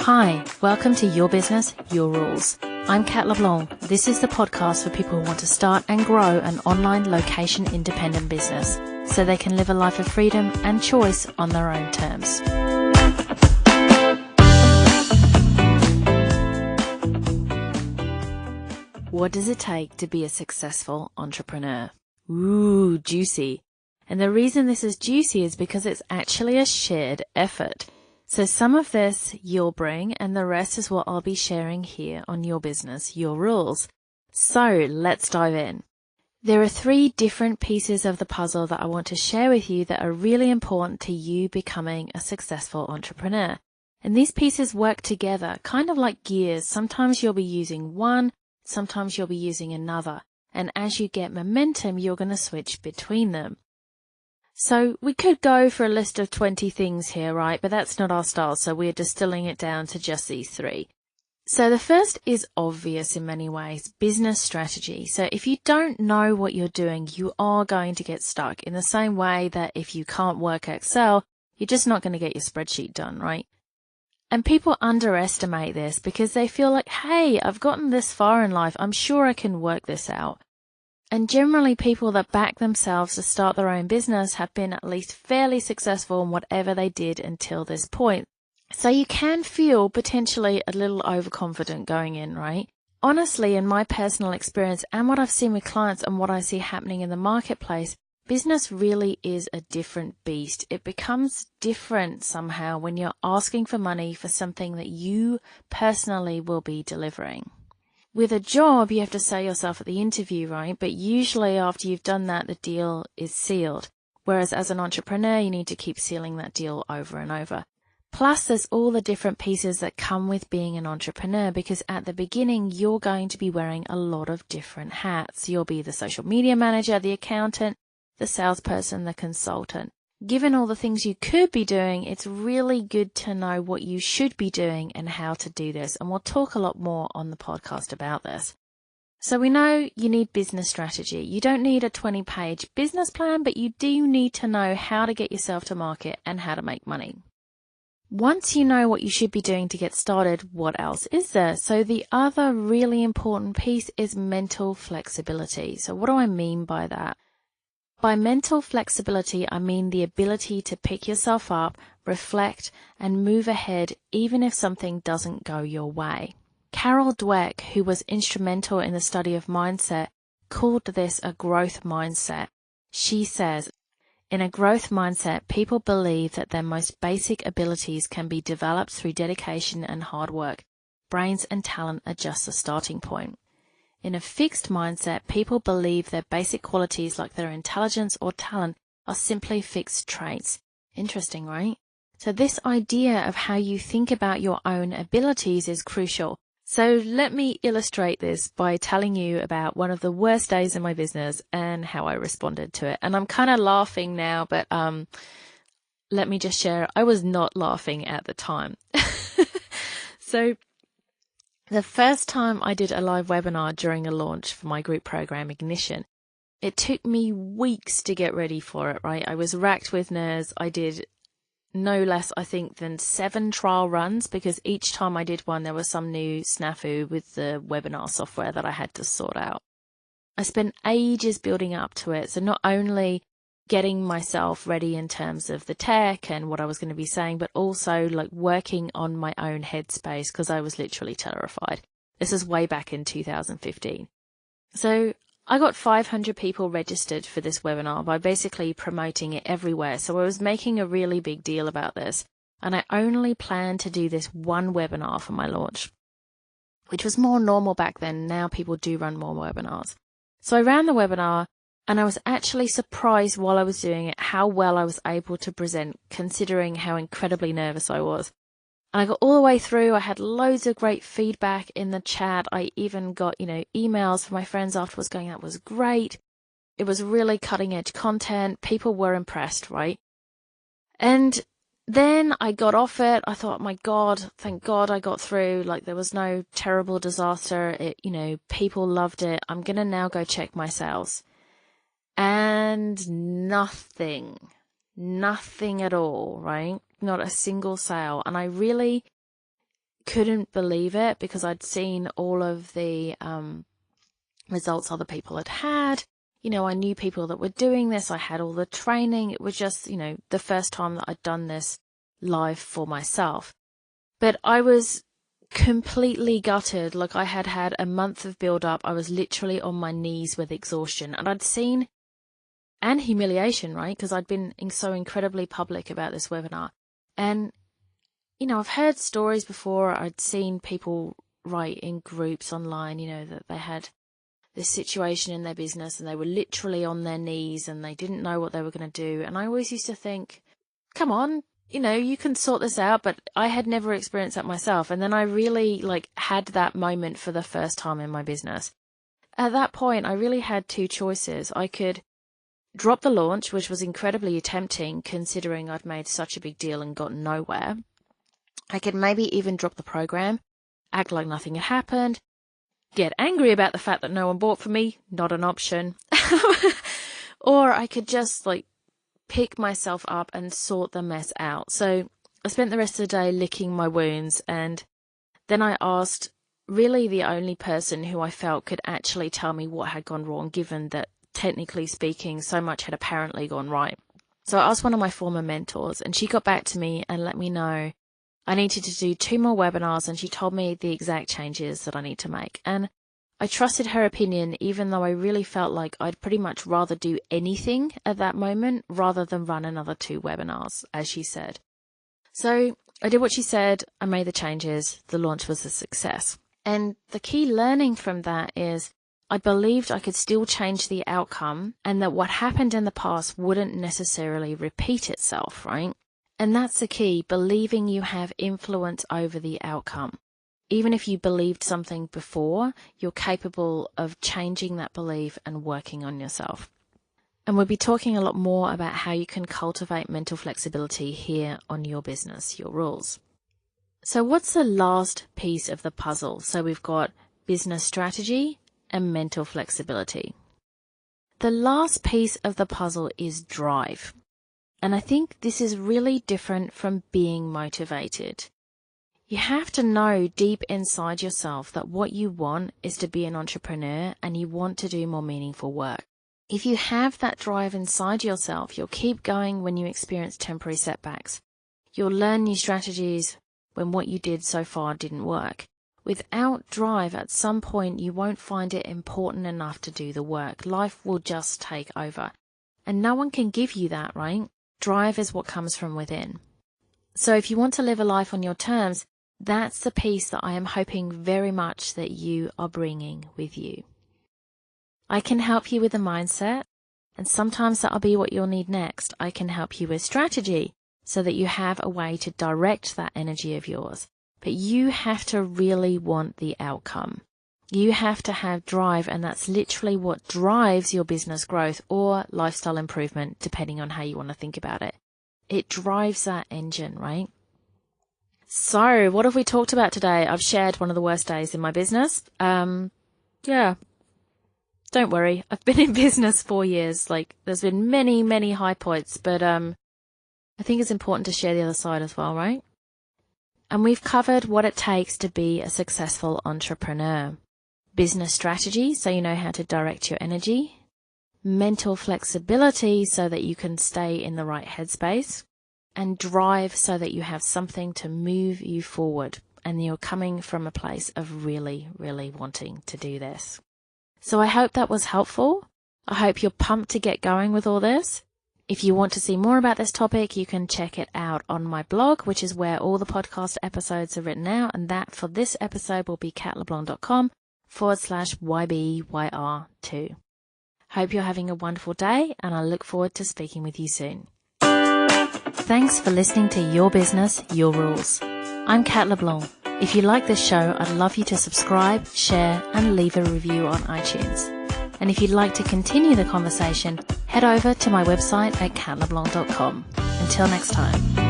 Hi, welcome to Your Business, Your Rules. I'm Kat LeBlanc. This is the podcast for people who want to start and grow an online location-independent business so they can live a life of freedom and choice on their own terms. What does it take to be a successful entrepreneur? Ooh, juicy. And the reason this is juicy is because it's actually a shared effort. So some of this you'll bring and the rest is what I'll be sharing here on Your Business, Your Rules. So let's dive in. There are 3 different pieces of the puzzle that I want to share with you that are really important to you becoming a successful entrepreneur. And these pieces work together, kind of like gears. Sometimes you'll be using one, sometimes you'll be using another. And as you get momentum, you're going to switch between them. So we could go for a list of 20 things here, right? But that's not our style, so we're distilling it down to just these 3. So the first is obvious in many ways, business strategy. So if you don't know what you're doing, you are going to get stuck in the same way that if you can't work Excel, you're just not going to get your spreadsheet done, right? And people underestimate this because they feel like, hey, I've gotten this far in life. I'm sure I can work this out. And generally people that back themselves to start their own business have been at least fairly successful in whatever they did until this point. So you can feel potentially a little overconfident going in, right? Honestly, in my personal experience and what I've seen with clients and what I see happening in the marketplace, business really is a different beast. It becomes different somehow when you're asking for money for something that you personally will be delivering. With a job, you have to sell yourself at the interview, right? But usually after you've done that, the deal is sealed. Whereas as an entrepreneur, you need to keep sealing that deal over and over. Plus, there's all the different pieces that come with being an entrepreneur because at the beginning, you're going to be wearing a lot of different hats. You'll be the social media manager, the accountant, the salesperson, the consultant. Given all the things you could be doing, it's really good to know what you should be doing and how to do this. And we'll talk a lot more on the podcast about this. So we know you need business strategy. You don't need a 20-page business plan, but you do need to know how to get yourself to market and how to make money. Once you know what you should be doing to get started, what else is there? So the other really important piece is mental flexibility. So what do I mean by that? By mental flexibility, I mean the ability to pick yourself up, reflect, and move ahead even if something doesn't go your way. Carol Dweck, who was instrumental in the study of mindset, called this a growth mindset. She says, in a growth mindset, people believe that their most basic abilities can be developed through dedication and hard work. Brains and talent are just the starting point. In a fixed mindset, people believe their basic qualities like their intelligence or talent are simply fixed traits. Interesting, right? So this idea of how you think about your own abilities is crucial. So let me illustrate this by telling you about one of the worst days in my business and how I responded to it. And I'm kind of laughing now, but let me just share, I was not laughing at the time. So the first time I did a live webinar during a launch for my group program Ignition, it took me weeks to get ready for it, right? I was racked with nerves. I did no less, I think, than 7 trial runs because each time I did one, there was some new snafu with the webinar software that I had to sort out. I spent ages building up to it. So not only getting myself ready in terms of the tech and what I was going to be saying, but also like working on my own headspace because I was literally terrified. This is way back in 2015. So I got 500 people registered for this webinar by basically promoting it everywhere. So I was making a really big deal about this. And I only planned to do this one webinar for my launch, which was more normal back then. Now people do run more webinars. So I ran the webinar. And I was actually surprised while I was doing it how well I was able to present, considering how incredibly nervous I was. And I got all the way through. I had loads of great feedback in the chat. I even got, emails from my friends afterwards going, that was great. It was really cutting edge content. People were impressed, right? And then I got off it. I thought, my God, thank God I got through. Like there was no terrible disaster. People loved it. I'm going to now go check my sales. And nothing at all, right? Not a single sale. And I really couldn't believe it because I'd seen all of the results other people had had. You know, I knew people that were doing this. I had all the training. It was just, you know, the first time that I'd done this live for myself. But I was completely gutted. Like, I had had a month of build up. I was literally on my knees with exhaustion, and I'd seen, and humiliation, right? Because I'd been so incredibly public about this webinar. And, you know, I've heard stories before. I'd seen people write in groups online, you know, that they had this situation in their business and they were literally on their knees and they didn't know what they were going to do. And I always used to think, come on, you know, you can sort this out. But I had never experienced that myself. And then I really had that moment for the first time in my business. At that point, I really had two choices. I could drop the launch, which was incredibly tempting considering I'd made such a big deal and got nowhere. I could maybe even drop the program, act like nothing had happened, get angry about the fact that no one bought from me, not an option. Or I could just pick myself up and sort the mess out. So I spent the rest of the day licking my wounds, and then I asked really the only person who I felt could actually tell me what had gone wrong, given that technically speaking so much had apparently gone right. So I asked one of my former mentors, and she got back to me and let me know I needed to do 2 more webinars, and she told me the exact changes that I need to make. And I trusted her opinion, even though I really felt like I'd pretty much rather do anything at that moment rather than run another 2 webinars, as she said. So I did what she said. I made the changes. The launch was a success. And the key learning from that is I believed I could still change the outcome, and that what happened in the past wouldn't necessarily repeat itself, right? And that's the key, believing you have influence over the outcome. Even if you believed something before, you're capable of changing that belief and working on yourself. And we'll be talking a lot more about how you can cultivate mental flexibility here on Your Business, Your Rules. So what's the last piece of the puzzle? So we've got business strategy and mental flexibility. The last piece of the puzzle is drive. And I think this is really different from being motivated. You have to know deep inside yourself that what you want is to be an entrepreneur and you want to do more meaningful work. If you have that drive inside yourself, you'll keep going when you experience temporary setbacks. You'll learn new strategies when what you did so far didn't work. Without drive, at some point you won't find it important enough to do the work. Life will just take over. And no one can give you that, right? Drive is what comes from within. So if you want to live a life on your terms, that's the piece that I am hoping very much that you are bringing with you. I can help you with the mindset, and sometimes that'll be what you'll need next. I can help you with strategy so that you have a way to direct that energy of yours. But you have to really want the outcome. You have to have drive, and that's literally what drives your business growth or lifestyle improvement, depending on how you want to think about it. It drives that engine, right? So what have we talked about today? I've shared one of the worst days in my business. Yeah, don't worry. I've been in business 4 years. There's been many, many high points, but I think it's important to share the other side as well, right? And we've covered what it takes to be a successful entrepreneur. Business strategy, so you know how to direct your energy. Mental flexibility, so that you can stay in the right headspace. And drive, so that you have something to move you forward and you're coming from a place of really, really wanting to do this. So I hope that was helpful. I hope you're pumped to get going with all this. If you want to see more about this topic, you can check it out on my blog, which is where all the podcast episodes are written out. And that for this episode will be catleblanc.com/YBYR2. Hope you're having a wonderful day, and I look forward to speaking with you soon. Thanks for listening to Your Business, Your Rules. I'm Cat LeBlanc. If you like this show, I'd love you to subscribe, share, and leave a review on iTunes. And if you'd like to continue the conversation, head over to my website at catleblanc.com. Until next time.